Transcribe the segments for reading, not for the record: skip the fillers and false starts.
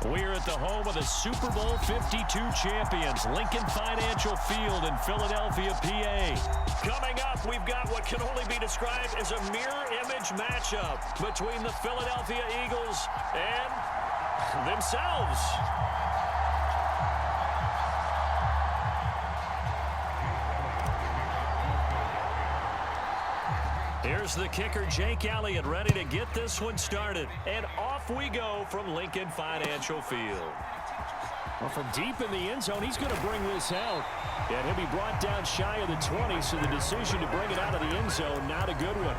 We're at the home of the Super Bowl 52 champions, Lincoln Financial Field in Philadelphia, PA. Coming up, we've got what can only be described as a mirror image matchup between the Philadelphia Eagles and themselves. Here's the kicker, Jake Elliott, ready to get this one started. And off we go from Lincoln Financial Field. Well, from deep in the end zone, he's going to bring this out. And he'll be brought down shy of the 20, so the decision to bring it out of the end zone, not a good one.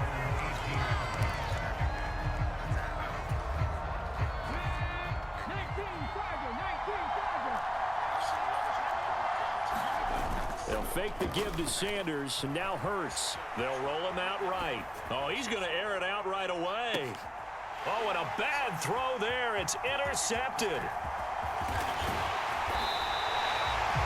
They'll fake the give to Sanders, and now Hurts. They'll roll him out right. Oh, he's going to air it out right away. Oh, and a bad throw there. It's intercepted.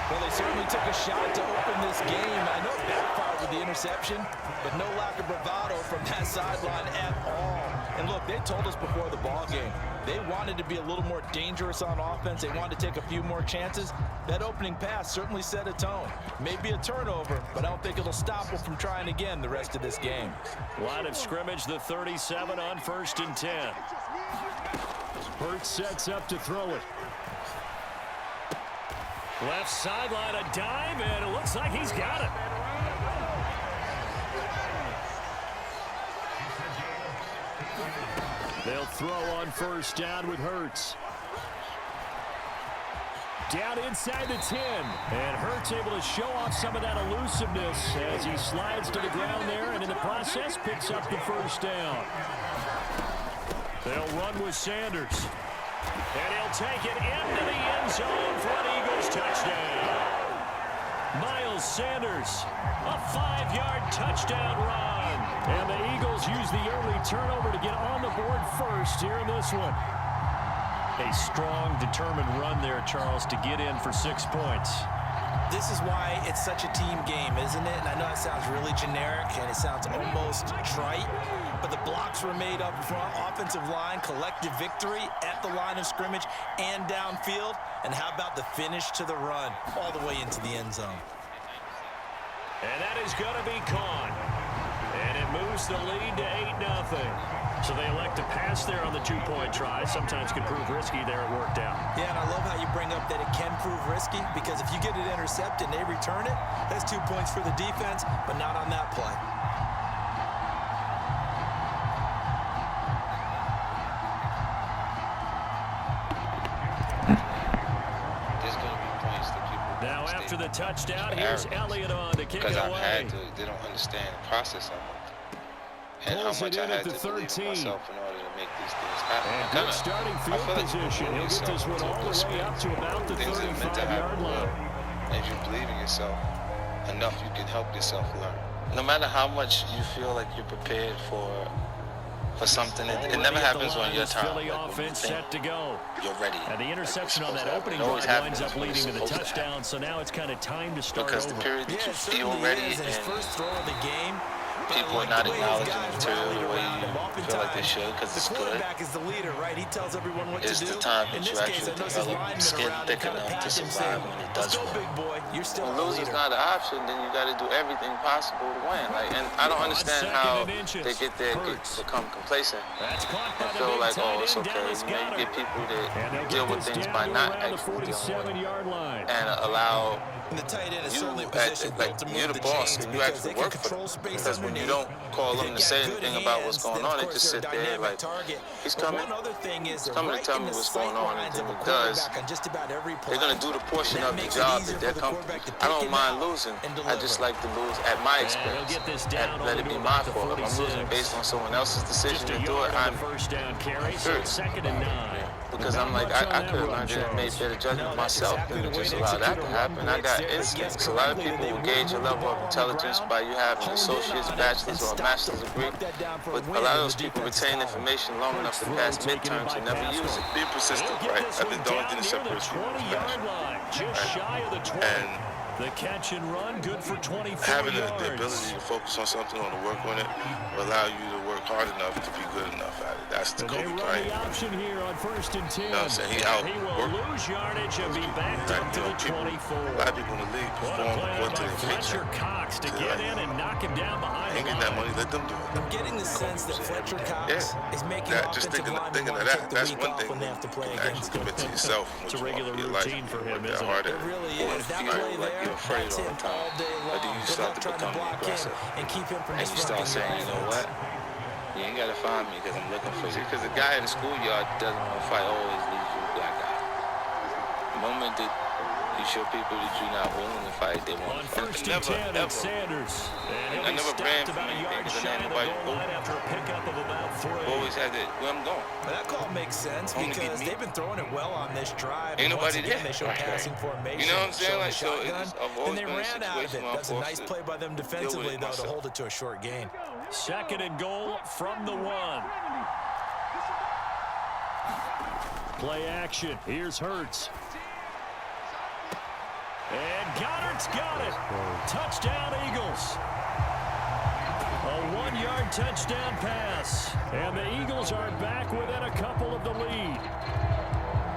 Well, they certainly took a shot to open this game. I know it backfired with the interception, but no lack of bravado from that sideline at all. And look, they told us before the ball game, they wanted to be a little more dangerous on offense. They wanted to take a few more chances. That opening pass certainly set a tone. Maybe a turnover, but I don't think it'll stop them from trying again the rest of this game. Line of scrimmage, the 37 on 1st and 10. Hurts sets up to throw it. Left sideline, a dive, and it looks like he's got it. They'll throw on 1st down with Hurts. Down inside the 10. And Hurts able to show off some of that elusiveness as he slides to the ground there, and in the process picks up the 1st down. They'll run with Sanders. And he'll take it into the end zone for an Eagles touchdown. Miles Sanders, a 5-yard touchdown run. And the Eagles use the early turnover to get on the board first here in this one. A strong, determined run there, Charles, to get in for 6 points. This is why it's such a team game, isn't it? And I know it sounds really generic and it sounds almost trite, but the blocks were made up front, offensive line, collective victory at the line of scrimmage and downfield. And how about the finish to the run all the way into the end zone? And that is going to be caught. And it moves the lead to 8-0. So they elect to pass there on the 2-point try. Sometimes can prove risky there. It worked out. Yeah, and I love how you bring up that it can prove risky, because if you get it intercepted and they return it, that's 2 points for the defense, but not on that play. There's going to be points that people now after the touchdown, here's Elliott on to kick it away. Because I've had to, they don't understand the process of it. And how much I had to believe in myself in order to make these things happen. And good starting field position. He'll get this one all the way up to about the 35-yard line. And if you believe in yourself enough, you can help yourself learn. No matter how much you feel like you're prepared for something, it never happens on your time. Philly offense set to go. You're ready. And the interception on that opening drive winds up leading to the touchdown, so now it's kind of time to start because over. the period that you feel ready and his first throw of the game. People are not acknowledging the material the way you feel like they should, because it's good. The quarterback is the leader, right? He tells everyone what to do. It's the time that you actually develop skin thick enough to survive when it does win. Big boy. You're still when losing's not an option, then you got to do everything possible to win. And I don't understand how they get there and become complacent and feel like, oh, it's okay. You get people that deal with things by not actually dealing with it and allow the tight end is you, certainly positioned like, to move you're the boss and you actually work for them. Because when you don't call them to say anything about what's going on, they just sit there like, he's coming. He's coming to tell me what's going on, and then he does. They're going to do the portion of the job that they're comfortable with. I don't mind losing. I just like to lose at my expense. And let it be my fault. If I'm losing based on someone else's decision to do it, I'm hurt. Because I'm like, I could have learned it and made better judgment myself than to just allow that to happen. I got instincts. A lot of people will gauge your level of intelligence by you having an associate's, bachelor's, or a master's degree. But a lot of those people retain information long enough to pass midterms and never use it. Being persistent, right? I think the only thing that separates people is passion. And the catch and run, good for 24 having yards. the ability to focus on something or to work on it will allow you to work hard enough to be good enough at it. That's the Kobe Bryant. The option here on 1st and 10. You know what I'm saying? He will lose yardage and be backed up to the 24. A lot of people in the league perform according to their Fletcher Cox to get in and knock him down behind the line. That money, let them do it. I'm getting the sense that Fletcher Cox is making just thinking of that. That's one thing when they have to play against. Commit to yourself. It's a regular routine for him, isn't it? It really is. That play there, you're afraid that's him all day long. But then you start to become aggressive. And keep him from and you start saying, you know what? You ain't got to find me because I'm looking for you. Because the guy in the schoolyard doesn't want to fight, always leaves you a black eye. The moment that you show people that you're not willing to fight, they want to fight. On 1st and 10, it's Sanders. And I never ran from about a yard anything shy of the nobody goal line after a pickup of about 3. Always had that, where I'm going. That call makes sense because they've been throwing it well on this drive. Ain't nobody there. They show passing formation. You know what I'm saying? Like, so I've always been in a situation where that's a nice play by them defensively, though, to hold it to a short gain. 2nd and goal from the 1. Play action. Here's Hurts. And Goddard's got it. Touchdown, Eagles. A 1-yard touchdown pass. And the Eagles are back within a couple of the lead.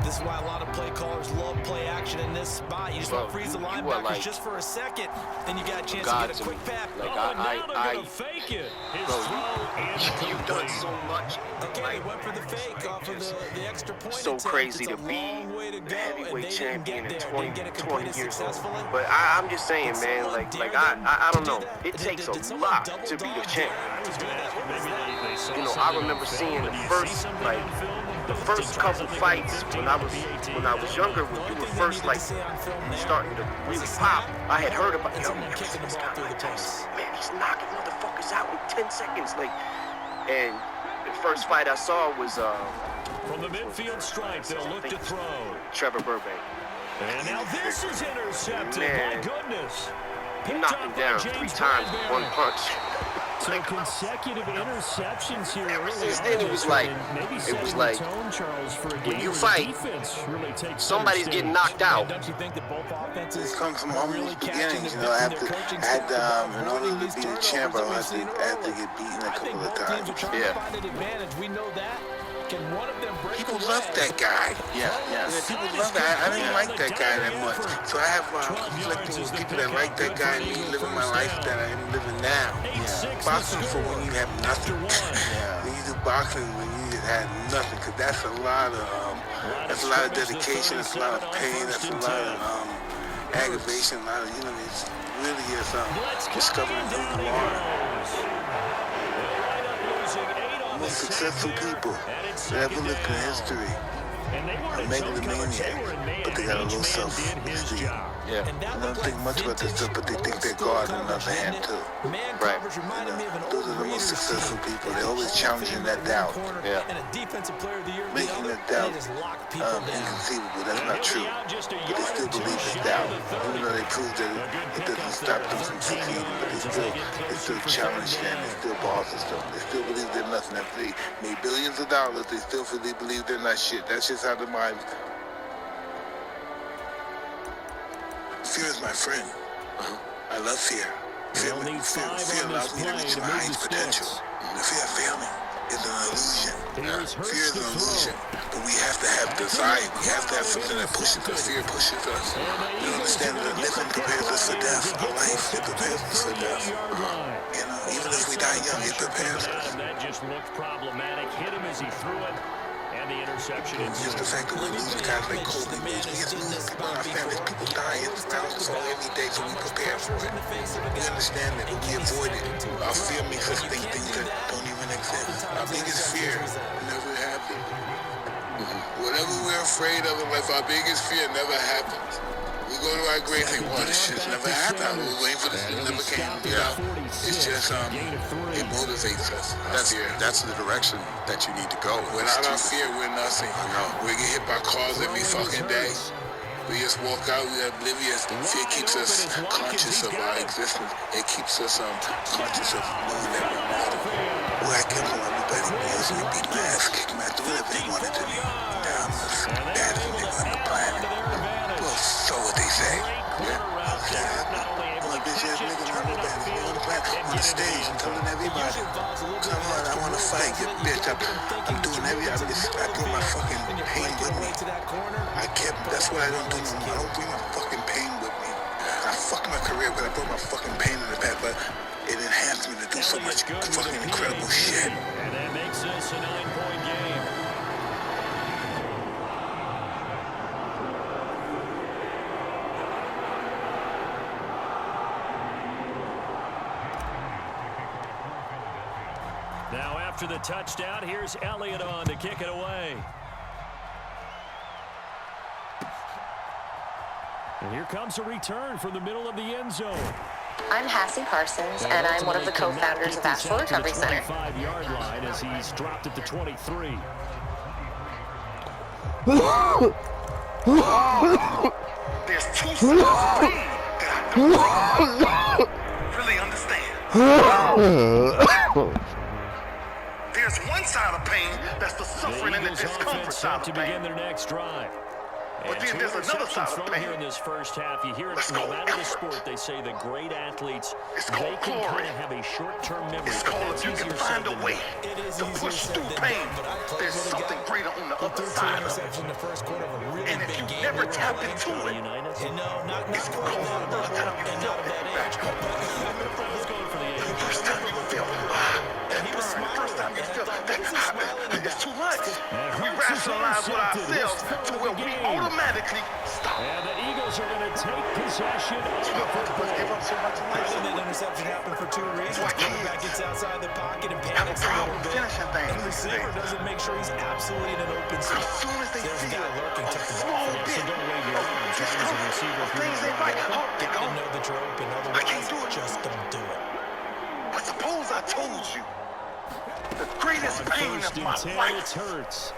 This is why a lot of play callers love play action in this spot. You just want to freeze the linebackers just for a second. Then you got a chance to get a quick pass. Fake it. You've done so much. Okay, he went for the fake off of the extra point. So crazy to be the heavyweight champion in 20 years old. But I'm just saying, man, like I don't know. It takes a lot to be the champ. You know, I remember seeing the first couple fights when I was younger, when you were first starting to really pop. I had heard about this guy like Tyson. Man, he's knocking motherfuckers out in 10 seconds. And the first fight I saw was from the midfield stripe, they'll look to throw. Trevor Burbank. And now this is intercepted. Man. My goodness. He knocked him down 3 times with 1 punch. So consecutive interceptions here. Ever since then, it was like when you fight, somebody's getting knocked out. Don't you think that both offenses It comes from humble beginnings, you know. I had in order to be the champ, I had to get beaten a couple of times. We know that. Can one of them break People love that guy. Yeah, people love that. I didn't like that guy that much. So I have conflicting with people that like that guy and me living my life that I am living now. Boxing for when you have nothing. When you do boxing when you have nothing, because that's a lot of dedication, that's a lot of pain, that's a lot of aggravation, a lot of, you know, it's really is discovering who you are. Most successful people that ever lived in history are megalomaniacs, but they got a low self-esteem. Yeah. They don't think much about this stuff, but they think they're God in another hand too. Right. Those are the most successful people. They're always challenging that doubt. Yeah. Making that doubt inconceivable. That's not true. But they still believe in doubt. Even though they prove that it doesn't stop them from succeeding, but they still challenge them. They still bosses them. They still believe they're nothing. After they made billions of dollars, they still believe they're not shit. That's just how the mind. Fear is my friend. I love fear. Fear allows me to reach my highest potential. The fear of failing is an illusion. Fear is an illusion. But we have to have desire. We have to have something that pushes us. Fear pushes us. We understand that living prepares us for death. Our life, it prepares us for death. You know, even if we die young, it prepares us. That just looked problematic. Hit him as he threw it. And the interception Just the fact that we lose guys like Kobe, we just lose people in our families. People die around us all every day, so we prepare for it. We understand it, but we avoid it. Our fear makes us think things that don't even exist. Our biggest fear never happens. Whatever we're afraid of in life, our biggest fear never happens. We go to our grave and think, well, this shit never happened. We were waiting for this, it never came. Yeah. It's just, it motivates us. That's the direction that you need to go. Without our fear, we're nothing. We get hit by cars every fucking day. We just walk out, we're oblivious. Fear keeps us conscious of our existence. It keeps us conscious of knowing that we're mortal. Well, I kill everybody. Else we beat my ass, kick my do whatever they wanted to do. Now I'm the baddest nigga on the planet. Well, so what they say. Yeah. I'm a bitch ass nigga, I'm the baddest nigga on the planet. on the stage and telling everybody, come on, I want to fight, you bitch. I'm doing I brought my fucking pain with me. That's why I don't do no more. I don't bring my fucking pain with me. I fucked my career, but I brought my fucking pain in the past, but it enhanced me to do so much fucking incredible shit. And that makes this a 9-point game. Now after the touchdown, here's Elliott on to kick it away. And here comes a return from the middle of the end zone. I'm Hassie Parsons, and I'm one of the co-founders of Asheville Recovery Center. 25-yard line as he's dropped at the 23. There's two sides of pain that I don't really understand. There's one side of pain that's the suffering and the discomfort side to of pain. begin their next drive. But then there's another side of pain. Here in this first half, you hear it no matter the sport. They say the great athletes, they can kind of have a short-term memory. It's called if you can find a way to push through pain, there's something greater on the other side of it. And if you never tap into it, it's called the first time you felt that. The first time you feel that burn, the first time you feel that, it's too much. We rationalize with ourselves to where we automatically stop. And the Eagles are going to take possession of the football. That interception happened for two reasons. Quarterback gets outside the pocket and panics a little bit. And the receiver doesn't make sure he's absolutely in an open spot. As soon as they There's a feel guy lurking, a took the small ball. bit of discomfort, things they might hurt, they They go. know that you're open. I can't do Otherwise, it. just don't do it. But suppose I told you the greatest pain of my life Hurts.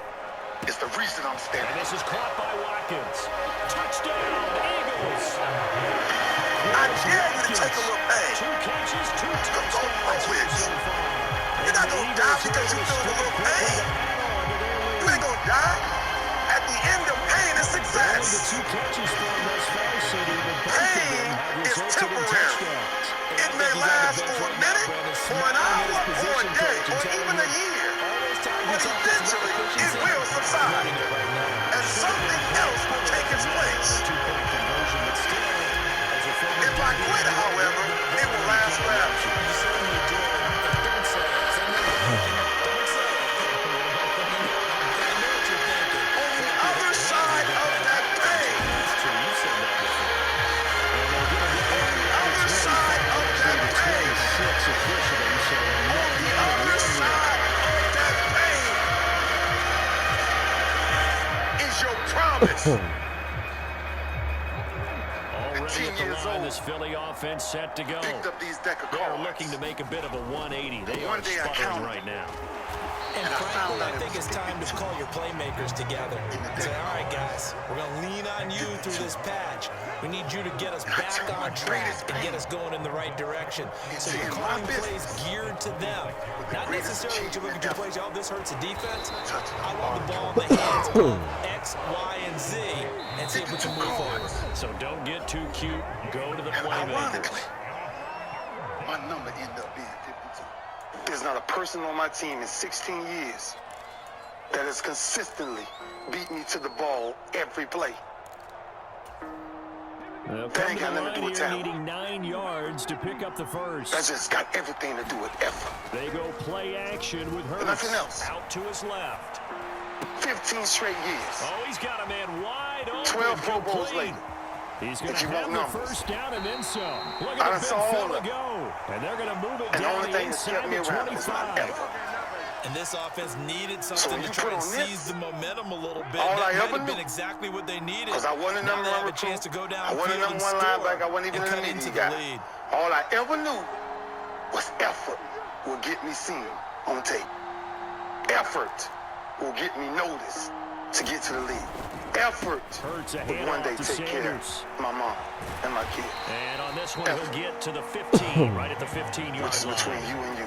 is the reason I'm And standing. this is caught by Watkins. Touchdown, Eagles. I dare you to take a little pain. 2 catches, 2 Go touchdowns with so you. far. You're not gonna die because you feel a little pain. You ain't gonna die. At the end of pain is The success. 2 catches for him thus far, so Pain is temporary. It may last for a minute, for an hour, or a day, or even a year. But eventually, it will subside. And something else will take its place. If I quit, however, it will last forever. On the other side of that pain, on the other side of that pain, on the other side of that pain is your promise. Already at the 10 years line, old. this Philly offense set to go. Picked up these deck of They're cards. looking to make a bit of a 180. They One are day I sputtering counted. right now. And And I found frankly, out I it think was it's time to call your playmakers together. Say, all right, guys, we're going to lean on you through this patch. We need you to get us back on track and get us going in the right direction. So you're calling plays geared to them. Not necessarily to look at your plays, oh, this hurts the defense. I want the ball in the hands of X, Y, and Z and see if we can move forward. So don't get too cute. Go to the playmakers. Ironically, my number ended up being 52. There's not a person on my team in 16 years that has consistently beat me to the ball every play. They'll That come ain't to got the nothing to do line with here talent. needing 9 yards to pick up the first. That just got everything to do with effort. They go play action with Hurts. Nothing else. Out to his left. 15 straight years. Oh, he's got a man wide open. 12 Pro Bowls Complete. later. He's going If to you have want the numbers. first down and then some. Look I at done the saw big all fella of it. go. And they're going to move it And the down only the thing that's inside kept me the around is my 25. effort. And this offense needed So something you to try put and on this, seize the momentum a little bit. all That I might ever have been knew, exactly what they needed. because I wasn't a Now number they one have a recruit. chance to go down I wasn't a number one linebacker. I wasn't even and a cut media into the guy. lead. All I ever knew was effort will get me seen on tape. Effort will get me noticed to get to the league. Effort Hurts a will one day handoff to take care Sanders. of my mom and my kid. And on this one, he'll get to the 15, right at the 15-yard Which is between line. you and you.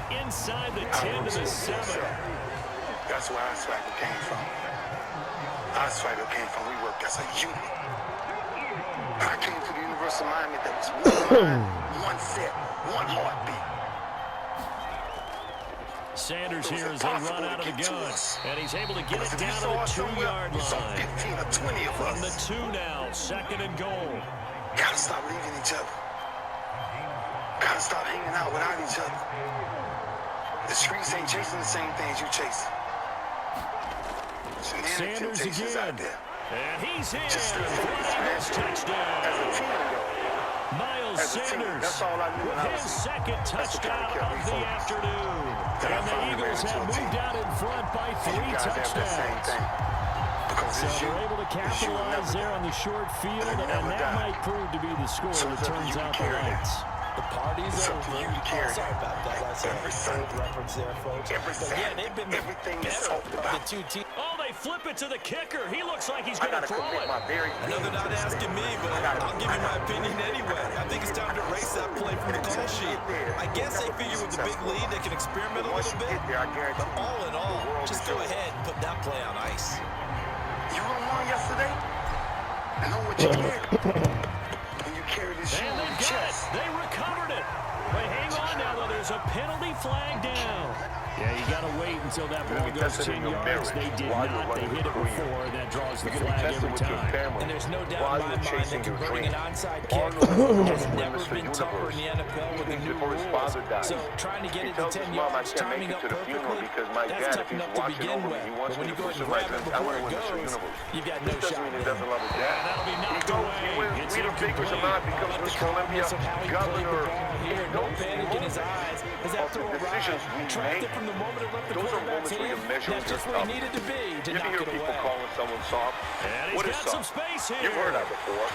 it inside the 10 to the 7. That's where our swagger came from. Our swagger came from we worked as a unit. I came to the University of Miami that was one mind, one set, one heartbeat. Sanders here as they run out of the gun. And he's able to get it down to the 2-yard line. From the 2 now, 2nd and goal. Gotta stop leaving each other. Gotta stop hanging out without each other. The streets ain't chasing the same things you chase. Sanders again. And he's in for Eagles touchdown. Miles Sanders with his 2nd touchdown of the afternoon. And the Eagles have moved out in front by 3 touchdowns. So they're able to capitalize there on the short field, and that might prove to be the score that turns out the lights. The party's over. Sorry about that. That's a reference there, folks. But yeah, they've been better of the 2 teams. Oh, they flip it to the kicker. He looks like he's going to throw it. I know they're not asking me, but I'll give you my opinion anyway. I think it's time to erase that play from the call sheet. I guess they figure with the big lead they can experiment a little bit. But all in all, just go ahead and put that play on ice. You won yesterday? Know what you did. And they got it. They recovered it. But hang on now, though. There's a penalty flag down. Yeah, you got to wait until that ball goes 10 yards. They did not. They hit it before. That draws the flag every time. And there's no doubt in my mind that converting an onside kick has never been tougher in the NFL with the new rules. So trying to get it to 10 yards, timing up perfectly, that's tough enough to begin with. But when you go ahead and grab it before it goes, you've got no shot. And that'll be knocked away. It's incomplete. Regardless of how he played the ball here, no panic in his eyes as that throw arrived. Tracked it from the moment it left the quarterback's hand. That's just where he needed to be to knock it away. And he's got some space here. You've heard that before.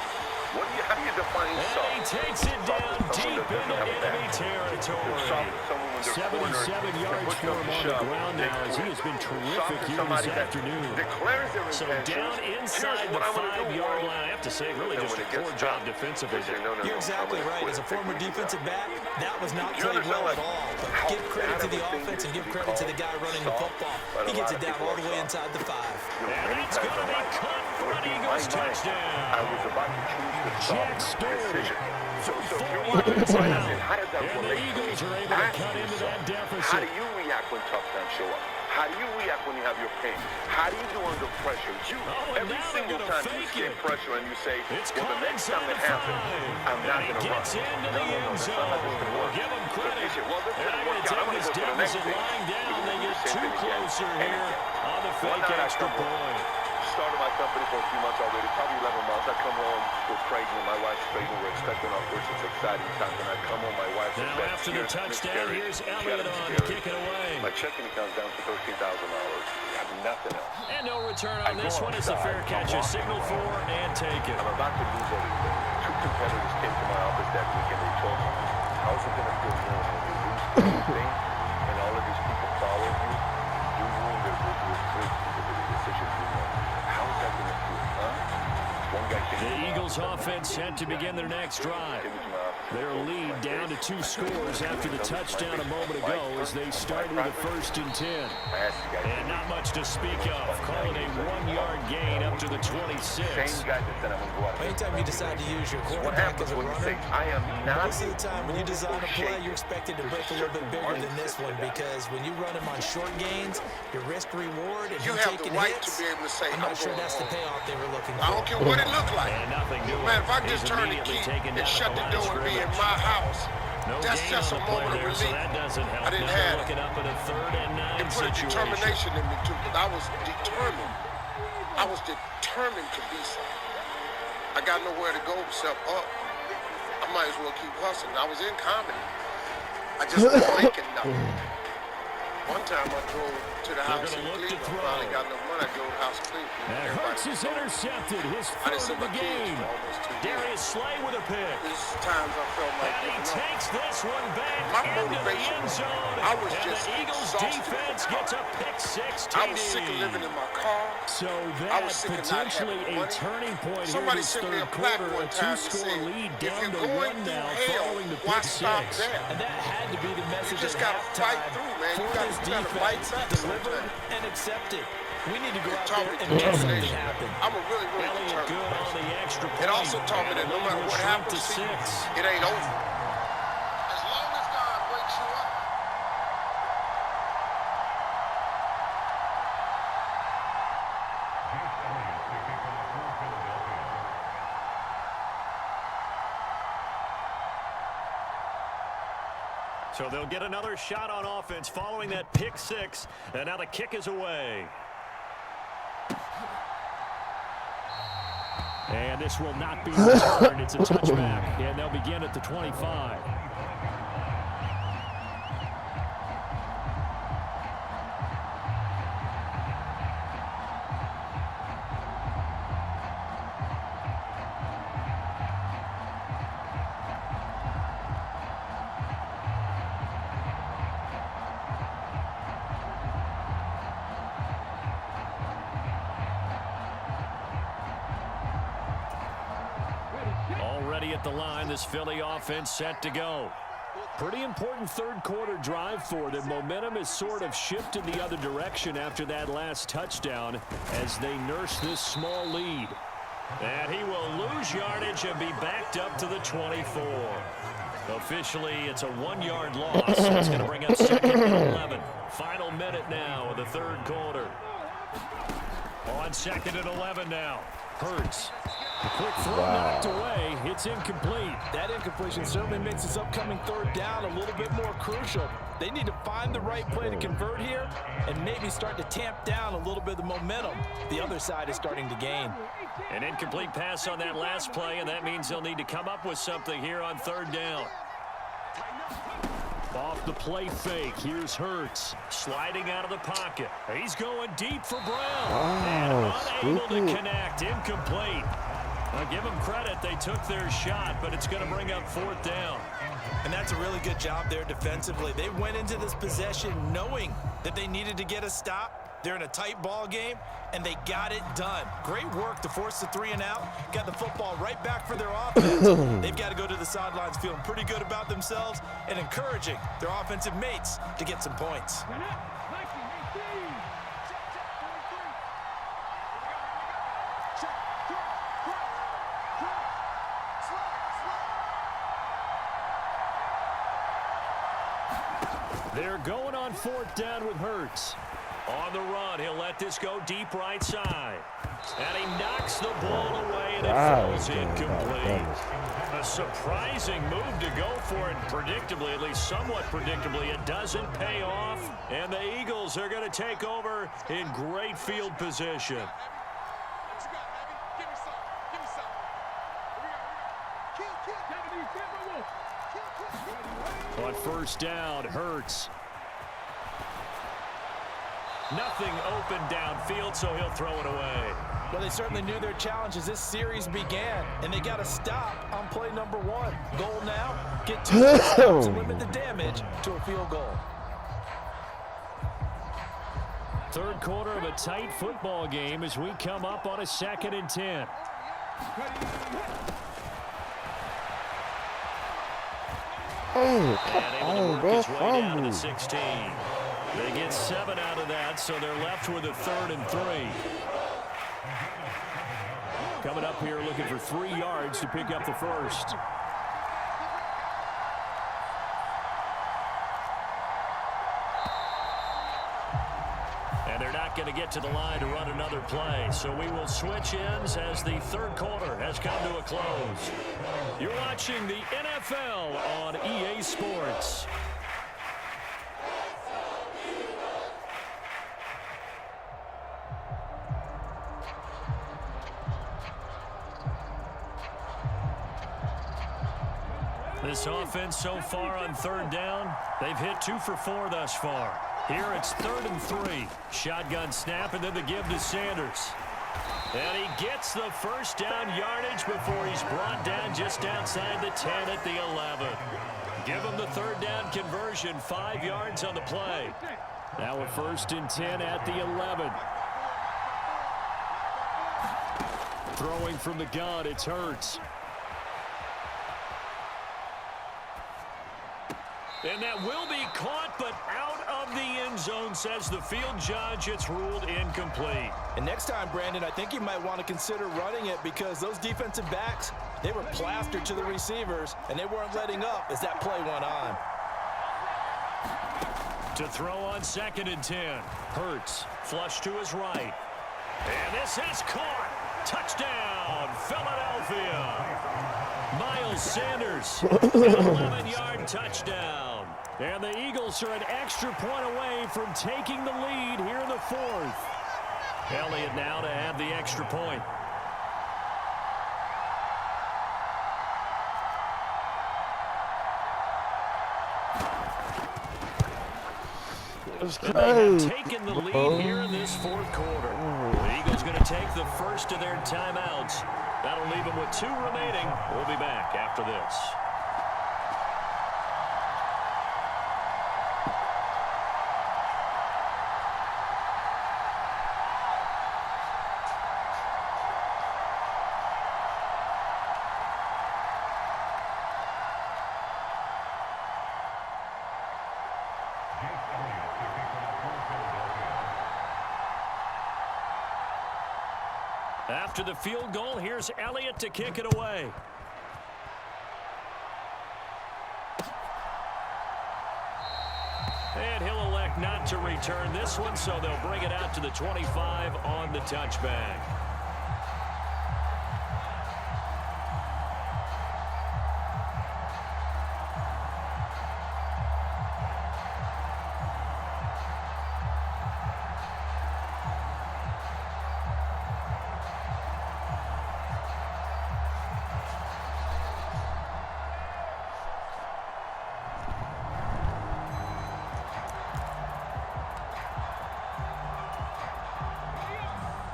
How do you define soft? And he takes it down deep into enemy territory. 77 yards for him on the ground now as he has been terrific here this afternoon. So down inside the 5-yard line. I have to say, really just a poor job defensively. You're exactly right. As a former defensive back, that was not played well at all. But give credit to the offense and give credit to the guy running the football. He gets it down all the way inside the 5. And it's going to be caught for an Eagles touchdown. I was about to choose the Jack Story. So And the Eagles are able to cut into that deficit. how do you react when tough times show up? How do you react when you have your pain? How do you do under pressure? Every single time you see pressure and you say, well, the next time it happens, I'm not going to run. Gets into the end zone. We'll give him credit. And I'm going to take this deficit lying down. They get too closer here on the fake extra point. Started my company for a few months already, probably 11 months. I come home, we're crazy, and my wife's crazy. We're expecting our first. It's exciting time. And I come home, my wife's now after the touchdown, here's Elliott on to kick it away. My checking account's down to $13,000. I have nothing else. And no return on this one. It's a fair catch. A signal for and take it. I'm about to lose everything. 2 competitors came to my office that weekend. They told me, how's it going to feel when you lose everything and all of these people follow you? You ruined their great because of the decisions you made. How is that going to feel, huh? One guy came The Eagles offense set to begin their next drive. Their lead down to 2 scores after the touchdown a moment ago as they start with a 1st and 10. And not much to speak of. Call it a 1-yard gain up to the 26. Anytime you decide to use your quarterback as a runner, most of the time when you design a play, you're expected to break a little bit bigger than this one because when you run him on short gains, your risk-reward and him taking hits, I'm not sure that's the payoff they were looking for. I don't care what it looked like. And nothing new. Man, if I just turn the key and shut the door and be in my house, that's just a moment of relief. So that doesn't help. I didn't have looking up at a 3rd and 9 it put a determination in me, too, because I was determined. I was determined to be something. I got nowhere to go except up. I might as well keep hustling. I was in comedy. I just wasn't making nothing. One time I drove to the house in Cleveland. I finally got enough money. I drove to the house in Cleveland. And Hurts is intercepted. His 3rd of the game. Darius Slay with a pick. There's times I felt like and he takes this one back my into the motivation. end zone. I was and just the Eagles defense gets a pick 6 TD. I was sick of living in my car. So that potentially a turning point here in this 3rd quarter. A 2-score lead down to 1 now following the pick 6. And that had to be the message just at got to fight halftime through, man. for this defense. Delivered and accepted. We need to go out there and make something happen. I'm a really, really Elliott good on the extra point. It also taught me that no matter what happens, to 6. It ain't over. As long as God wakes you up, So they'll get another shot on offense following that pick six. And now the kick is away. And this will not be returned. It's a touchback. And they'll begin at the 25. Already at the line, this Philly offense set to go. Pretty important third quarter drive for them. Momentum has sort of shifted the other direction after that last touchdown as they nurse this small lead. And he will lose yardage and be backed up to the 24. Officially, it's a 1-yard loss. That's going to bring up second and 11. Final minute now of the third quarter. On second and 11 now. Hurts. The quick throw knocked away. It's incomplete. That incompletion certainly makes this upcoming third down a little bit more crucial. They need to find the right play to convert here and maybe start to tamp down a little bit of the momentum the other side is starting to gain. An incomplete pass on that last play, and that means they'll need to come up with something here on third down. Off the play fake, here's Hurts. Sliding out of the pocket. He's going deep for Brown. And unable to connect. Incomplete. I'll give them credit. They took their shot, but it's going to bring up fourth down. And that's a really good job there defensively. They went into this possession knowing that they needed to get a stop. They're in a tight ball game, and they got it done. Great work to force the 3 and out. Got the football right back for their offense. They've got to go to the sidelines feeling pretty good about themselves and encouraging their offensive mates to get some points. They're going on fourth down with Hurts. On the run, he'll let this go deep right side. And he knocks the ball away, and it falls incomplete. A surprising move to go for it predictably, at least somewhat predictably. It doesn't pay off, and the Eagles are going to take over in great field position. On first down, Hurts. Nothing open downfield, so he'll throw it away. Well, they certainly knew their challenge as this series began, and they got to stop on play number 1. Goal now, get 2 stops and limit the damage to a field goal. Third quarter of a tight football game as we come up on a 2nd and 10. And able to work his way down to the 16. They get 7 out of that, so they're left with a 3rd and 3. Coming up here looking for 3 yards to pick up the first. And they're not going to get to the line to run another play, so we will switch ends as the third quarter has come to a close. You're watching the NFL on EA Sports. This offense so far on third down, they've hit 2 for 4 thus far. Here it's 3rd and 3. Shotgun snap and then the give to Sanders. And he gets the first down yardage before he's brought down just outside the 10 at the 11. Give him the 3rd down conversion, 5 yards on the play. Now a 1st and 10 at the 11. Throwing from the gun, it's Hurts. And that will be caught, but out of the end zone, says the field judge. It's ruled incomplete. And next time, Brandon, I think you might want to consider running it because those defensive backs, they were plastered to the receivers, and they weren't letting up as that play went on. To throw on 2nd and 10. Hurts, flush to his right. And this is caught. Touchdown, Philadelphia. Miles Sanders, an 11-yard touchdown. And the Eagles are an extra point away from taking the lead here in the fourth. Elliott now to have the extra point. They have taken the lead here in this fourth quarter. The Eagles going to take the first of their timeouts. That'll leave them with 2 remaining. We'll be back after this. After the field goal, here's Elliott to kick it away. And he'll elect not to return this one, so they'll bring it out to the 25 on the touchback.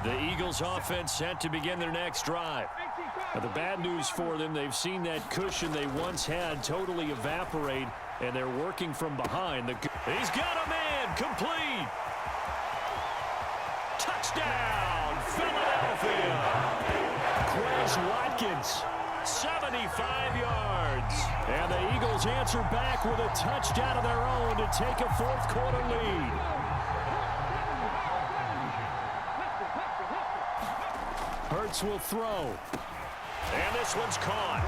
The Eagles offense set to begin their next drive. Now, the bad news for them, they've seen that cushion they once had totally evaporate, and they're working from behind. He's got a man, complete. Touchdown, Philadelphia. Quez Watkins, 75 yards. And the Eagles answer back with a touchdown of their own to take a fourth quarter lead. Hurts will throw. And this one's caught.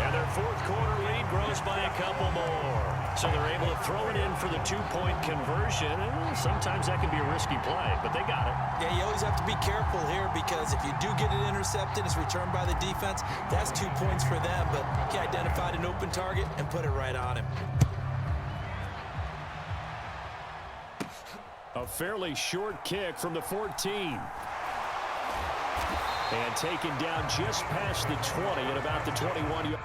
And their fourth quarter lead grows by a couple more. So they're able to throw it in for the 2-point conversion. And sometimes that can be a risky play, but they got it. Yeah, you always have to be careful here because if you do get it intercepted, it's returned by the defense. That's 2 points for them, but he identified an open target and put it right on him. A fairly short kick from the 14. And taken down just past the 20 at about the 21.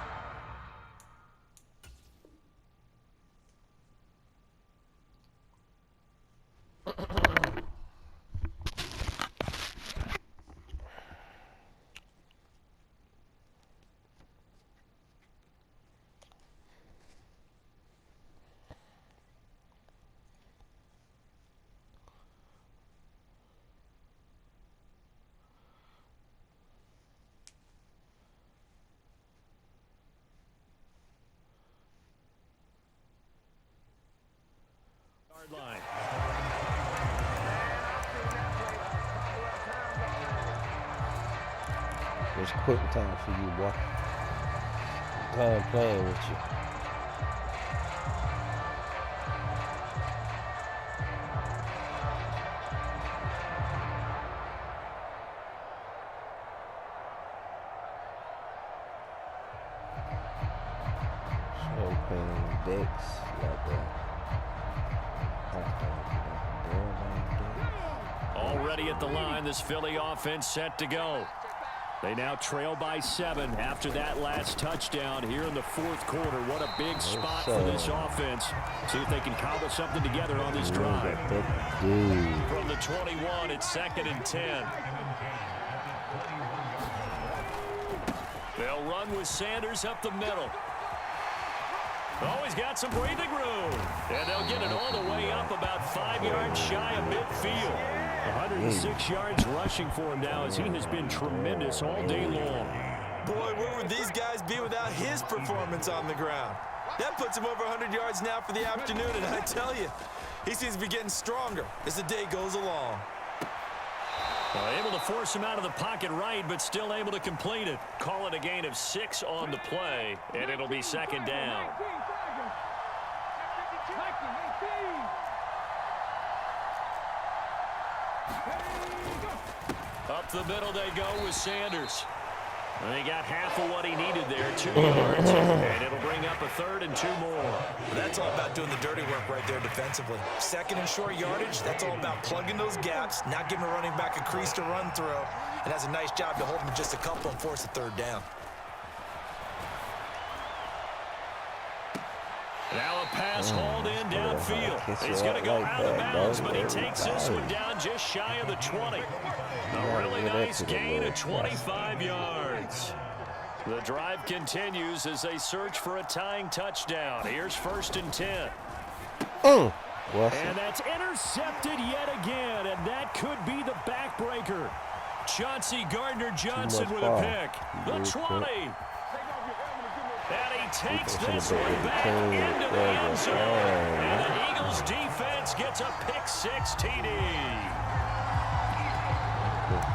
Line. It's quitting time for you, boy. Time playing with you. Champagne decks like that. Already at the line, this Philly offense set to go. They now trail by 7 after that last touchdown here in the fourth quarter. What a big spot for this offense. See if they can cobble something together on this drive. From the 21, it's 2nd and 10. They'll run with Sanders up the middle. Oh, he's got some breathing room. And they'll get it all the way up about 5 yards shy of midfield. 106 yards rushing for him now as he has been tremendous all day long. Boy, where would these guys be without his performance on the ground? That puts him over 100 yards now for the afternoon, and I tell you, he seems to be getting stronger as the day goes along. Able to force him out of the pocket right, but still able to complete it. Call it a gain of 6 on the play, and it'll be 2nd down. Up the middle they go with Sanders. And he got half of what he needed there, 2 yards, and it'll bring up a 3rd and 2 more. That's all about doing the dirty work right there defensively. 2nd and short yardage, that's all about plugging those gaps, not giving a running back a crease to run through, and has a nice job to hold him just a couple and force a 3rd down. Now a pass hauled in downfield. He's going to go out of bounds, but he takes this one down just shy of the 20. A really nice gain of 25 yards. The drive continues as they search for a tying touchdown. Here's 1st and 10. And that's intercepted yet again, and that could be the backbreaker. Chauncey Gardner-Johnson with a pick. The 20. And he takes this one back into the end zone. And the Eagles defense gets a pick-6 TD.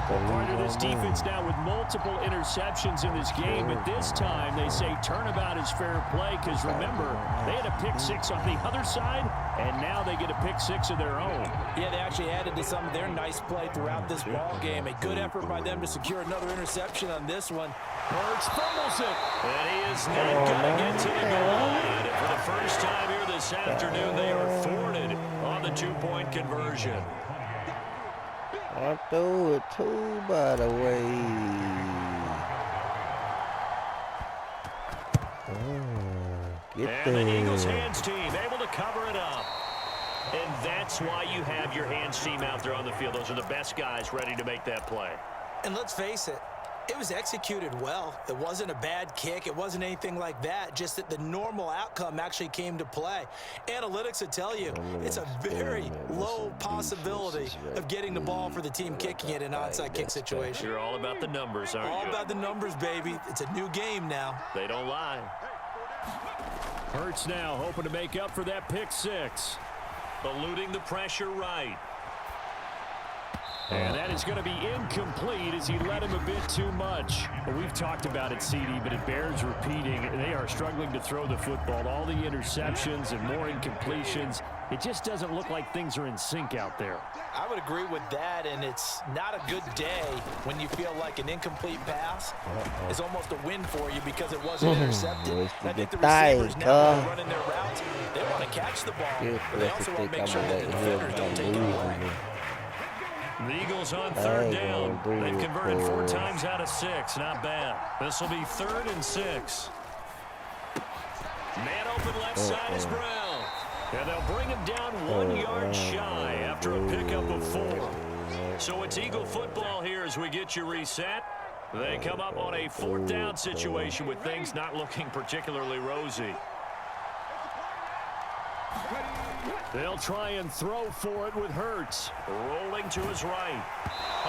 Part of this defense now with multiple interceptions in this game, but this time they say turnabout is fair play because remember, they had a pick-6 on the other side, and now they get a pick-6 of their own. Yeah, they actually added to some of their nice play throughout this ball game. A good effort by them to secure another interception on this one. Hurts fumbles it, and he is not going to get to the goal line. And for the first time here this afternoon, they are thwarted on the 2-point conversion. I threw it too, by the way. And the Eagles hands team able to cover it up. And that's why you have your hands team out there on the field. Those are the best guys ready to make that play. And let's face it, it was executed well. It wasn't a bad kick. It wasn't anything like that. Just that the normal outcome actually came to play. Analytics will tell you it's a very low possibility of getting the ball for the team kicking it in an onside kick situation. You're all about the numbers, aren't you? All about the numbers, baby. It's a new game now. They don't lie. Hurts now hoping to make up for that pick-6. Eluding the pressure right. And that is going to be incomplete as he let him a bit too much. Well, we've talked about it, CD, but it bears repeating. They are struggling to throw the football. All the interceptions and more incompletions. It just doesn't look like things are in sync out there. I would agree with that, and it's not a good day when you feel like an incomplete pass is almost a win for you because it wasn't intercepted. I think the receivers now are running their routes. They want to catch the ball, but they also want to make sure that the defenders don't take it away. The Eagles on 3rd down. They've converted 4 times out of 6. Not bad. This will be 3rd and 6. Man open left side is Brown. And they'll bring him down 1 yard shy after a pickup of 4. So it's Eagle football here as we get you reset. They come up on a 4th down situation with things not looking particularly rosy. They'll try and throw for it with Hurts. Rolling to his right.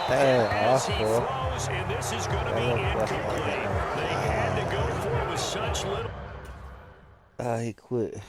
As he throws, and this is going to be incomplete. They had to go for it with such little. He quit.